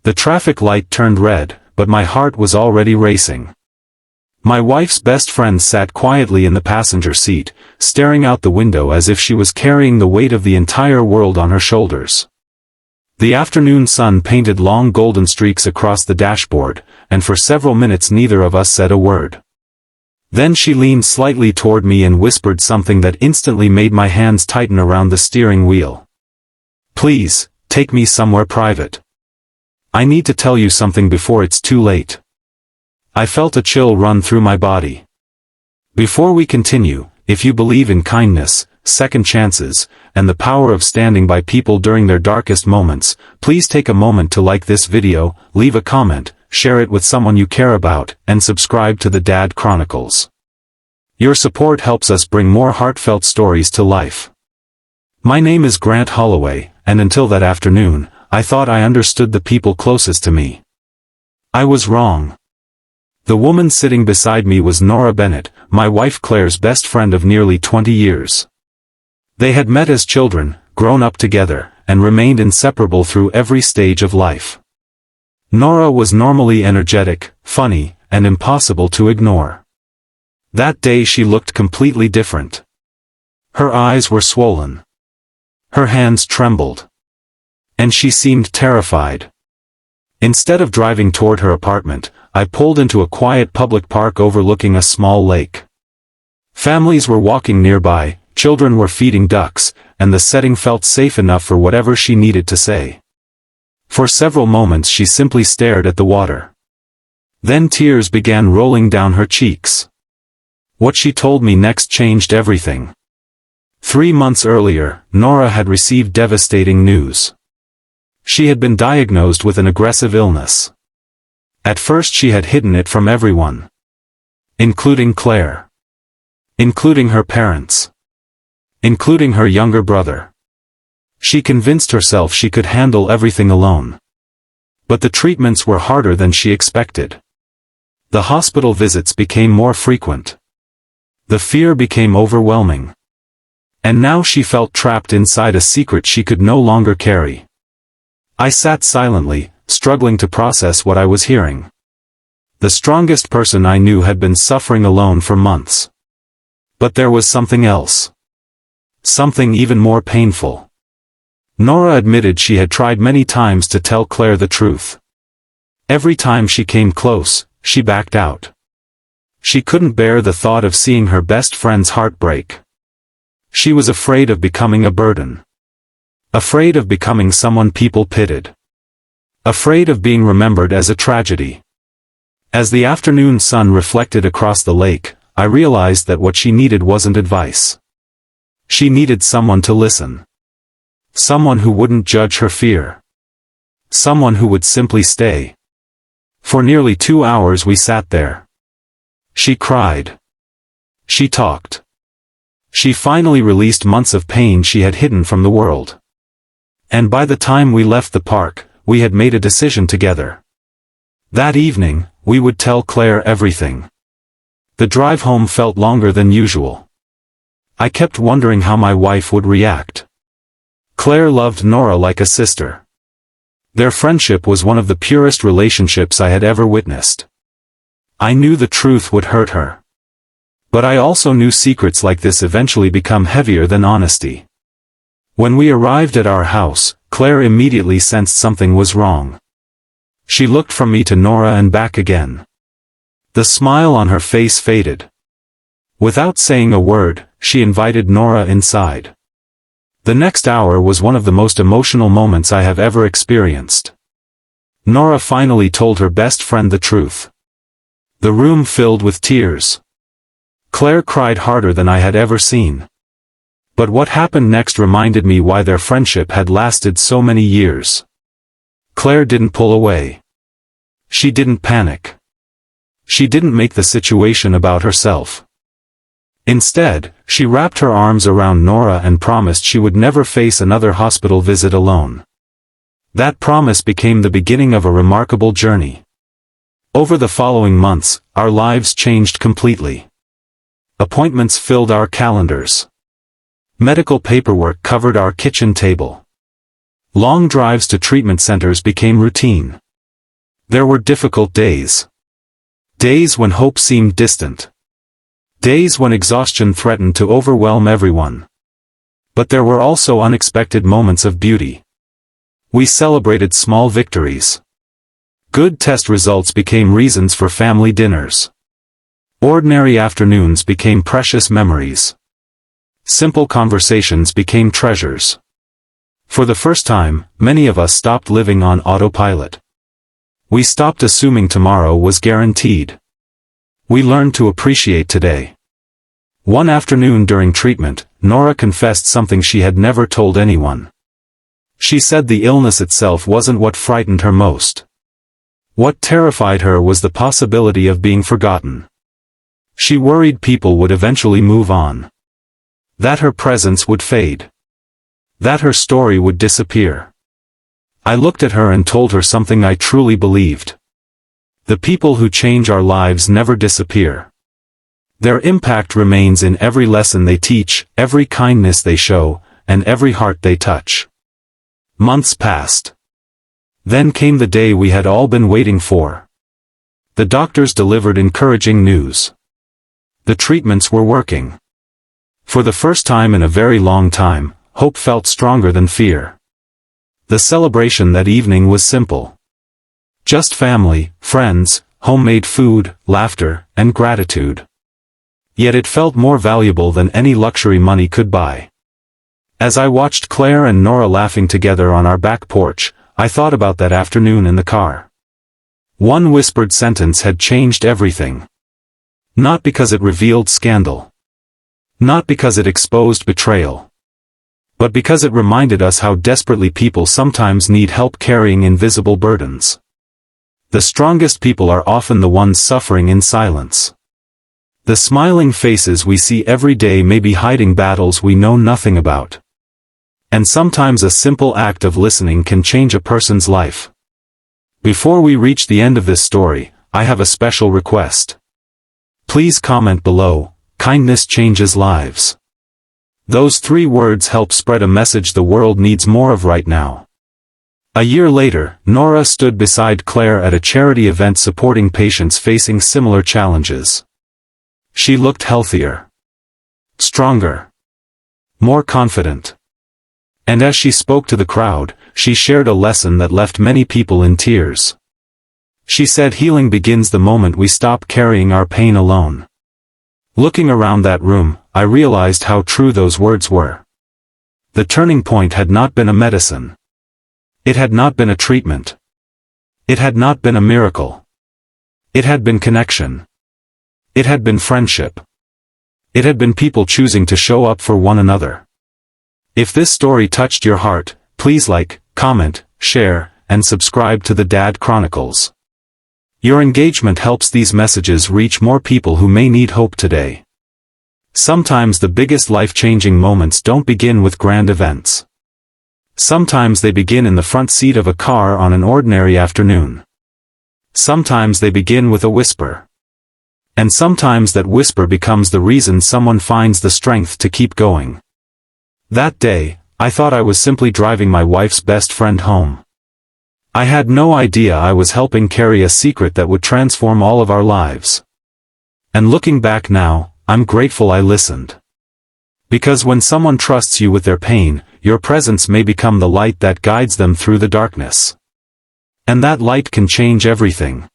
The traffic light turned red, but my heart was already racing. My wife's best friend sat quietly in the passenger seat, staring out the window as if she was carrying the weight of the entire world on her shoulders. The afternoon sun painted long golden streaks across the dashboard, and for several minutes neither of us said a word. Then she leaned slightly toward me and whispered something that instantly made my hands tighten around the steering wheel. "Please, take me somewhere private. I need to tell you something before it's too late." I felt a chill run through my body. Before we continue, if you believe in kindness, second chances, and the power of standing by people during their darkest moments, please take a moment to like this video, leave a comment, share it with someone you care about, and subscribe to the Dad Chronicles. Your support helps us bring more heartfelt stories to life. My name is Grant Holloway, and until that afternoon, I thought I understood the people closest to me. I was wrong. The woman sitting beside me was Nora Bennett, my wife Claire's best friend of nearly 20 years. They had met as children, grown up together, and remained inseparable through every stage of life. Nora was normally energetic, funny, and impossible to ignore. That day she looked completely different. Her eyes were swollen. Her hands trembled. And she seemed terrified. Instead of driving toward her apartment, I pulled into a quiet public park overlooking a small lake. Families were walking nearby, children were feeding ducks, and the setting felt safe enough for whatever she needed to say. For several moments she simply stared at the water. Then tears began rolling down her cheeks. What she told me next changed everything. 3 months earlier, Nora had received devastating news. She had been diagnosed with an aggressive illness. At first she had hidden it from everyone. Including Claire. Including her parents. Including her younger brother. She convinced herself she could handle everything alone. But the treatments were harder than she expected. The hospital visits became more frequent. The fear became overwhelming. And now she felt trapped inside a secret she could no longer carry. I sat silently, struggling to process what I was hearing. The strongest person I knew had been suffering alone for months. But there was something else. Something even more painful. Nora admitted she had tried many times to tell Claire the truth. Every time she came close, she backed out. She couldn't bear the thought of seeing her best friend's heart break. She was afraid of becoming a burden. Afraid of becoming someone people pitied. Afraid of being remembered as a tragedy. As the afternoon sun reflected across the lake, I realized that what she needed wasn't advice. She needed someone to listen. Someone who wouldn't judge her fear. Someone who would simply stay. For nearly 2 hours we sat there. She cried. She talked. She finally released months of pain she had hidden from the world. And by the time we left the park, we had made a decision together. That evening, we would tell Claire everything. The drive home felt longer than usual. I kept wondering how my wife would react. Claire loved Nora like a sister. Their friendship was one of the purest relationships I had ever witnessed. I knew the truth would hurt her. But I also knew secrets like this eventually become heavier than honesty. When we arrived at our house, Claire immediately sensed something was wrong. She looked from me to Nora and back again. The smile on her face faded. Without saying a word, she invited Nora inside. The next hour was one of the most emotional moments I have ever experienced. Nora finally told her best friend the truth. The room filled with tears. Claire cried harder than I had ever seen. But what happened next reminded me why their friendship had lasted so many years. Claire didn't pull away. She didn't panic. She didn't make the situation about herself. Instead, she wrapped her arms around Nora and promised she would never face another hospital visit alone. That promise became the beginning of a remarkable journey. Over the following months, our lives changed completely. Appointments filled our calendars. Medical paperwork covered our kitchen table. Long drives to treatment centers became routine. There were difficult days. Days when hope seemed distant. Days when exhaustion threatened to overwhelm everyone. But there were also unexpected moments of beauty. We celebrated small victories. Good test results became reasons for family dinners. Ordinary afternoons became precious memories. Simple conversations became treasures. For the first time, many of us stopped living on autopilot. We stopped assuming tomorrow was guaranteed. We learned to appreciate today. One afternoon during treatment, Nora confessed something she had never told anyone. She said the illness itself wasn't what frightened her most. What terrified her was the possibility of being forgotten. She worried people would eventually move on. That her presence would fade. That her story would disappear. I looked at her and told her something I truly believed. The people who change our lives never disappear. Their impact remains in every lesson they teach, every kindness they show, and every heart they touch. Months passed. Then came the day we had all been waiting for. The doctors delivered encouraging news. The treatments were working. For the first time in a very long time, hope felt stronger than fear. The celebration that evening was simple. Just family, friends, homemade food, laughter, and gratitude. Yet it felt more valuable than any luxury money could buy. As I watched Claire and Nora laughing together on our back porch, I thought about that afternoon in the car. One whispered sentence had changed everything. Not because it revealed scandal. Not because it exposed betrayal. But because it reminded us how desperately people sometimes need help carrying invisible burdens. The strongest people are often the ones suffering in silence. The smiling faces we see every day may be hiding battles we know nothing about. And sometimes a simple act of listening can change a person's life. Before we reach the end of this story, I have a special request. Please comment below, kindness changes lives. Those 3 words help spread a message the world needs more of right now. A year later, Nora stood beside Claire at a charity event supporting patients facing similar challenges. She looked healthier. Stronger. More confident. And as she spoke to the crowd, she shared a lesson that left many people in tears. She said healing begins the moment we stop carrying our pain alone. Looking around that room, I realized how true those words were. The turning point had not been a medicine. It had not been a treatment. It had not been a miracle. It had been connection. It had been friendship. It had been people choosing to show up for one another. If this story touched your heart, please like, comment, share, and subscribe to the Dad Chronicles. Your engagement helps these messages reach more people who may need hope today. Sometimes the biggest life-changing moments don't begin with grand events. Sometimes they begin in the front seat of a car on an ordinary afternoon. Sometimes they begin with a whisper. And sometimes that whisper becomes the reason someone finds the strength to keep going. That day, I thought I was simply driving my wife's best friend home. I had no idea I was helping carry a secret that would transform all of our lives. And looking back now, I'm grateful I listened. Because when someone trusts you with their pain, your presence may become the light that guides them through the darkness. And that light can change everything.